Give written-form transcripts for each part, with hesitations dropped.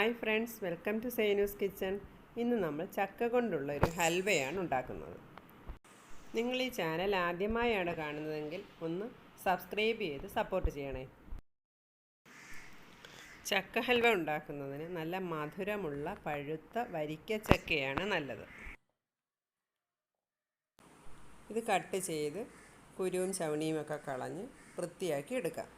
Hi friends, welcome to Sainu's kitchen. ഇന്ന് നമ്മൾ ചക്ക കൊണ്ടുള്ള ഒരു ഹൽവയാണ് ഉണ്ടാക്കുന്നത്. നിങ്ങൾ ഈ ചാനൽ ആദ്യമായാണ് കാണുന്നതെങ്കിൽ ഒന്ന് സബ്സ്ക്രൈബ് ചെയ്ത് സപ്പോർട്ട് ചെയ്യണേ. ചക്ക ഹൽവ ഉണ്ടാക്കുന്നതിന് നല്ല മധുരമുള്ള പഴുത്ത വരിക്ക ചക്കയാണ് നല്ലത്. ഇത് കട്ട് ചെയ്ത് കുരുവും ചവണിയും ഒക്കെ കളഞ്ഞ് വൃത്തിയാക്കി എടുക്കാം.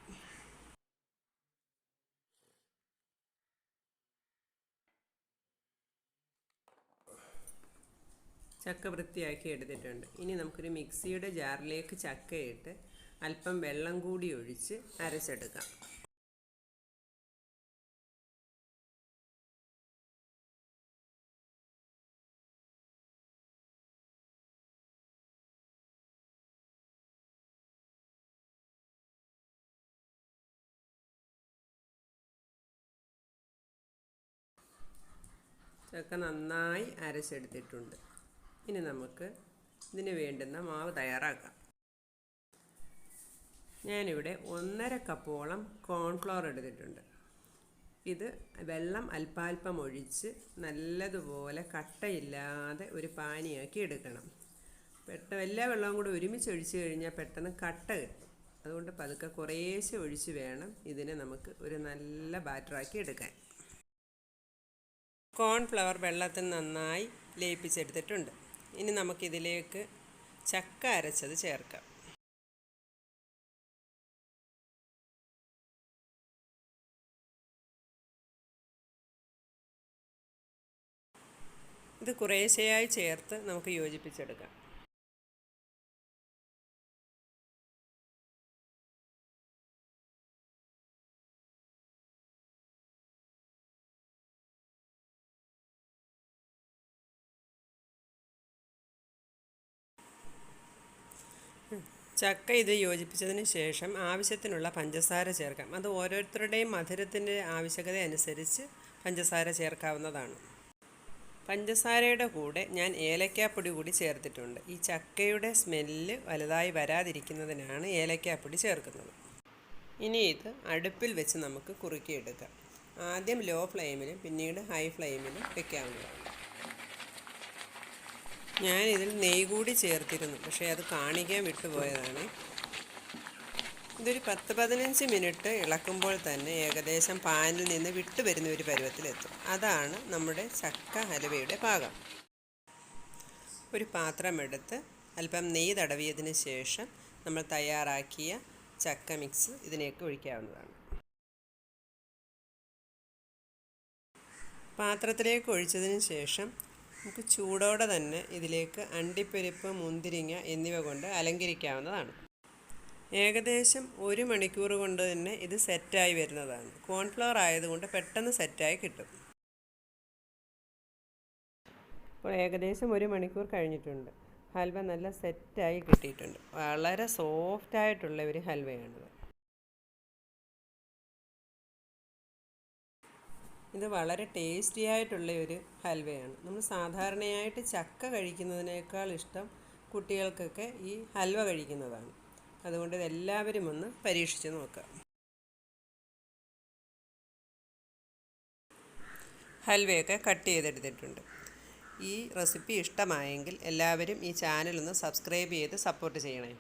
ചക്ക വൃത്തിയാക്കി എടുത്തിട്ടുണ്ട്. ഇനി നമുക്കൊരു മിക്സിയുടെ ജാറിലേക്ക് ചക്കയിട്ട് അല്പം വെള്ളം കൂടി ഒഴിച്ച് അരച്ചെടുക്കാം. ചക്ക നന്നായി അരച്ചെടുത്തിട്ടുണ്ട്. ഇനി നമുക്ക് ഇതിന് വേണ്ടുന്ന മാവ് തയ്യാറാക്കാം. ഞാനിവിടെ 1.5 കപ്പോളം കോൺഫ്ലോർ എടുത്തിട്ടുണ്ട്. ഇത് വെള്ളം അല്പാൽപ്പം ഒഴിച്ച് നല്ലതുപോലെ കട്ടയില്ലാതെ ഒരു പാനിയാക്കി എടുക്കണം. എല്ലാ വെള്ളവും കൂടി ഒരുമിച്ച് ഒഴിച്ച് കഴിഞ്ഞാൽ പെട്ടെന്ന് കട്ട കിട്ടും. അതുകൊണ്ട് പതുക്കെ കുറേശ്ശെ ഒഴിച്ച് വേണം ഇതിനെ നമുക്ക് ഒരു നല്ല ബാറ്ററാക്കി എടുക്കാൻ. കോൺഫ്ലവർ വെള്ളത്തിൽ നന്നായി ലയിപ്പിച്ചെടുത്തിട്ടുണ്ട്. ഇനി നമുക്കിതിലേക്ക് ചക്ക അരച്ചത് ചേർക്കാം. ഇത് കുറേശ്ശെയായി ചേർത്ത് നമുക്ക് യോജിപ്പിച്ചെടുക്കാം. ചക്ക ഇത് യോജിപ്പിച്ചതിന് ശേഷം ആവശ്യത്തിനുള്ള പഞ്ചസാര ചേർക്കാം. അത് ഓരോരുത്തരുടെയും മധുരത്തിൻ്റെ ആവശ്യകത അനുസരിച്ച് പഞ്ചസാര ചേർക്കാവുന്നതാണ്. പഞ്ചസാരയുടെ കൂടെ ഞാൻ ഏലക്കാപ്പൊടി കൂടി ചേർത്തിട്ടുണ്ട്. ഈ ചക്കയുടെ സ്മെല്ല് വലുതായി വരാതിരിക്കുന്നതിനാണ് ഏലക്കാപ്പൊടി ചേർക്കുന്നത്. ഇനി ഇത് അടുപ്പിൽ വെച്ച് നമുക്ക് കുറുക്കിയെടുക്കാം. ആദ്യം ലോ ഫ്ലെയിമിലും പിന്നീട് ഹൈ ഫ്ലെയിമിലും വെക്കാവുന്നതാണ്. ഞാനിതിൽ നെയ്യ് കൂടി ചേർത്തിരുന്നു, പക്ഷേ അത് കാണിക്കാൻ വിട്ടുപോയതാണ്. ഇതൊരു 10-15 മിനിറ്റ് ഇളക്കുമ്പോൾ തന്നെ ഏകദേശം പാനിൽ നിന്ന് വിട്ടു വരുന്ന ഒരു പരുവത്തിലെത്തും. അതാണ് നമ്മുടെ ചക്ക ഹലുവയുടെ പാകം. ഒരു പാത്രമെടുത്ത് അല്പം നെയ്യ് തടവിയതിന് ശേഷം നമ്മൾ തയ്യാറാക്കിയ ചക്ക മിക്സ് ഇതിലേക്ക് ഒഴിക്കാവുന്നതാണ്. പാത്രത്തിലേക്ക് ഒഴിച്ചതിന് ശേഷം നമുക്ക് ചൂടോടെ തന്നെ ഇതിലേക്ക് അണ്ടിപ്പരിപ്പ്, മുന്തിരിങ്ങ എന്നിവ കൊണ്ട് അലങ്കരിക്കാവുന്നതാണ്. ഏകദേശം 1 മണിക്കൂർ കൊണ്ട് തന്നെ ഇത് സെറ്റായി വരുന്നതാണ്. കോൺഫ്ലവർ ആയതുകൊണ്ട് പെട്ടെന്ന് സെറ്റായി കിട്ടും. ഇപ്പോൾ ഏകദേശം 1 മണിക്കൂർ കഴിഞ്ഞിട്ടുണ്ട്. ഹൽവ നല്ല സെറ്റായി കിട്ടിയിട്ടുണ്ട്. വളരെ സോഫ്റ്റായിട്ടുള്ള ഒരു ഹൽവയാണിത്. ഇത് വളരെ ടേസ്റ്റി ആയിട്ടുള്ള ഒരു ഹൽവയാണ്. നമ്മൾ സാധാരണയായിട്ട് ചക്ക കഴിക്കുന്നതിനേക്കാൾ ഇഷ്ടം കുട്ടികൾക്കൊക്കെ ഈ ഹൽവ കഴിക്കുന്നതാണ്. അതുകൊണ്ട് ഇതെല്ലാവരും ഒന്ന് പരീക്ഷിച്ച് നോക്കാം. ഹൽവയൊക്കെ കട്ട് ചെയ്തെടുത്തിട്ടുണ്ട്. ഈ റെസിപ്പി ഇഷ്ടമായെങ്കിൽ എല്ലാവരും ഈ ചാനൽ ഒന്ന് സബ്സ്ക്രൈബ് ചെയ്ത് സപ്പോർട്ട് ചെയ്യണേ.